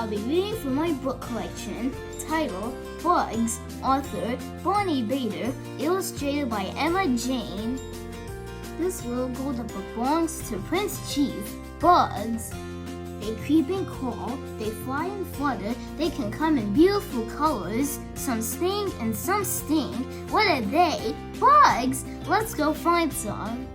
I'll be reading from my book collection titled Bugs, author Bonnie Bader, illustrated by Emma Jane. This little golden book belongs to Prince Chief. Bugs. They creep and crawl, they fly and flutter, they can come in beautiful colors. Some sting and some sting. What are they? Bugs! Let's go find some.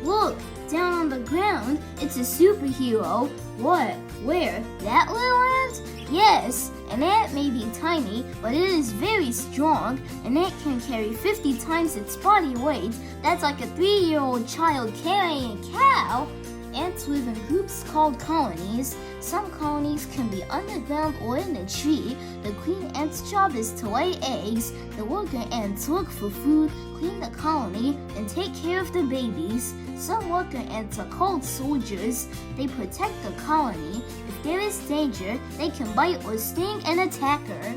Look, down on the ground, it's a superhero. What? Where? That little ant? Yes, an ant may be tiny, but it is very strong. An ant can carry 50 times its body weight. That's like a 3-year-old child carrying a cow. Ants live in groups called colonies. Some colonies can be underground or in a tree. The queen ant's job is to lay eggs. The worker ants look for food, clean the colony, and take care of the babies. Some worker ants are called soldiers. They protect the colony. If there is danger, they can bite or sting an attacker.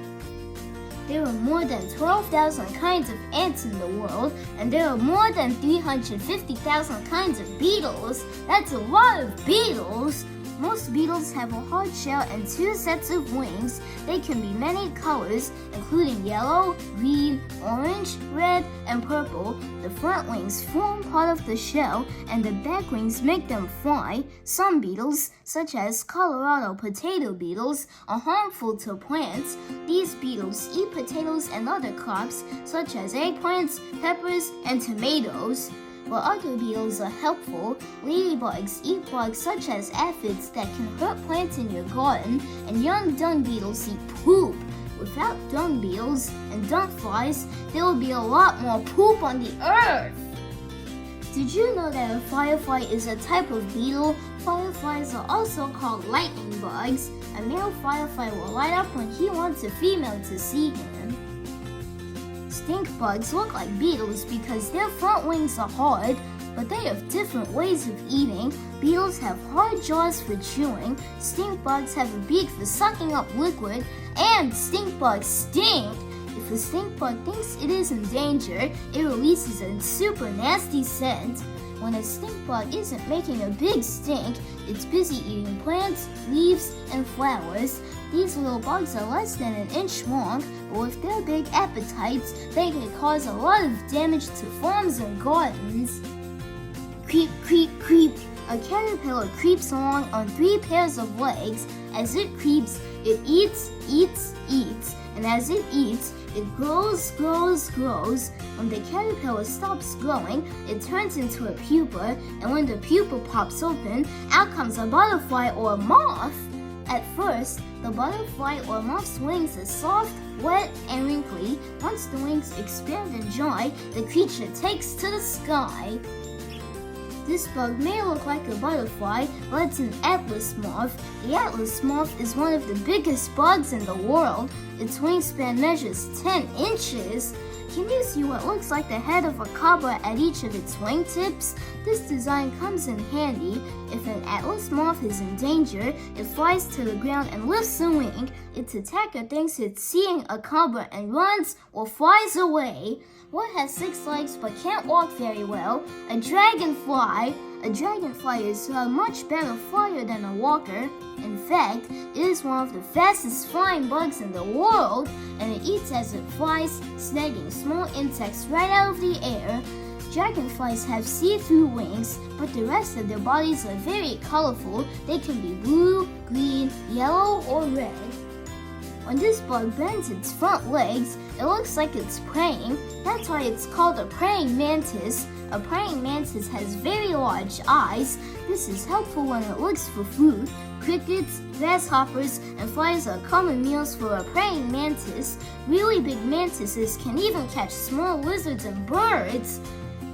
There are more than 12,000 kinds of ants in the world, and there are more than 350,000 kinds of beetles. That's a lot of beetles! Most beetles have a hard shell and 2 sets of wings. They can be many colors, including yellow, green, orange, red, and purple. The front wings form part of the shell, and the back wings make them fly. Some beetles, such as Colorado potato beetles, are harmful to plants. These beetles eat potatoes and other crops, such as eggplants, peppers, and tomatoes. While other beetles are helpful, ladybugs eat bugs such as aphids that can hurt plants in your garden, and young dung beetles eat poop. Without dung beetles and dung flies, there will be a lot more poop on the earth. Did you know that a firefly is a type of beetle? Fireflies are also called lightning bugs. A male firefly will light up when he wants a female to see him. Stink bugs look like beetles because their front wings are hard, but they have different ways of eating. Beetles have hard jaws for chewing. Stink bugs have a beak for sucking up liquid, and stink bugs stink. If a stink bug thinks it is in danger, it releases a super nasty scent. When a stink bug isn't making a big stink, it's busy eating plants, leaves, and flowers. These little bugs are less than an inch long, but with their big appetites, they can cause a lot of damage to farms and gardens. Creep, creep, creep. A caterpillar creeps along on 3 pairs of legs. As it creeps, it eats, eats, eats. And as it eats, it grows, grows, grows. When the caterpillar stops growing, it turns into a pupa, and when the pupa pops open, out comes a butterfly or a moth. At first, the butterfly or moth's wings are soft, wet, and wrinkly. Once the wings expand and dry, the creature takes to the sky. This bug may look like a butterfly, but it's an atlas moth. The atlas moth is one of the biggest bugs in the world. Its wingspan measures 10 inches. Can you see what looks like the head of a cobra at each of its wingtips? This design comes in handy. If an atlas moth is in danger, it flies to the ground and lifts a wing. Its attacker thinks it's seeing a cobra and runs or flies away. What has 6 legs but can't walk very well? A dragonfly. A dragonfly is a much better flyer than a walker. In fact, it is one of the fastest flying bugs in the world, and it eats as it flies, snagging small insects right out of the air. Dragonflies have see-through wings, but the rest of their bodies are very colorful. They can be blue, green, yellow, or red. When this bug bends its front legs, it looks like it's praying. That's why it's called a praying mantis. A praying mantis has very large eyes. This is helpful when it looks for food. Crickets, grasshoppers, and flies are common meals for a praying mantis. Really big mantises can even catch small lizards and birds.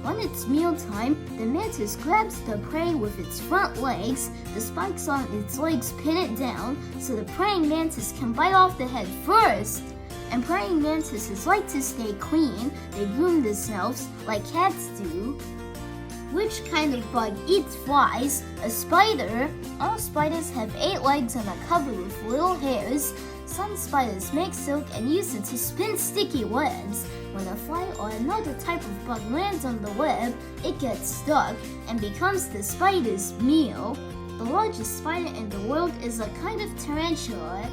When it's mealtime, the mantis grabs the prey with its front legs. The spikes on its legs pin it down, so the praying mantis can bite off the head first. And praying mantises like to stay clean. They groom themselves like cats do. Which kind of bug eats flies? A spider. All spiders have 8 legs and are covered with little hairs. Some spiders make silk and use it to spin sticky webs. When a fly or another type of bug lands on the web, it gets stuck and becomes the spider's meal. The largest spider in the world is a kind of tarantula.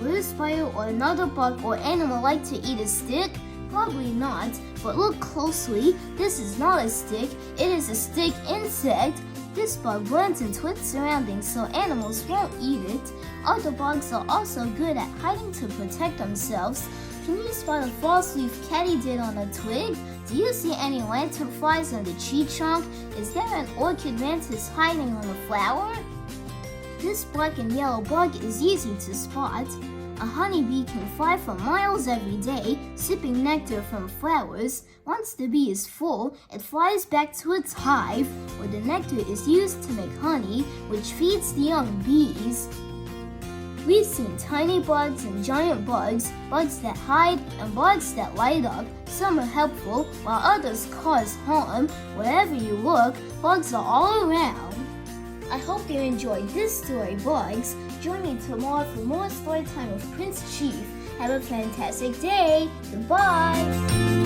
Would a spider or another bug or animal like to eat a stick? Probably not, but look closely. This is not a stick, it is a stick insect. This bug blends into its surroundings so animals won't eat it. Other bugs are also good at hiding to protect themselves. Can you spot a false leaf katydid on a twig? Do you see any lanternflies on the tree trunk? Is there an orchid mantis hiding on a flower? This black and yellow bug is easy to spot. A honeybee can fly for miles every day, sipping nectar from flowers. Once the bee is full, it flies back to its hive, where the nectar is used to make honey, which feeds the young bees. We've seen tiny bugs and giant bugs, bugs that hide and bugs that light up. Some are helpful, while others cause harm. Wherever you look, bugs are all around. I hope you enjoyed this story, bugs. Join me tomorrow for more story time with Prince Chief. Have a fantastic day. Goodbye.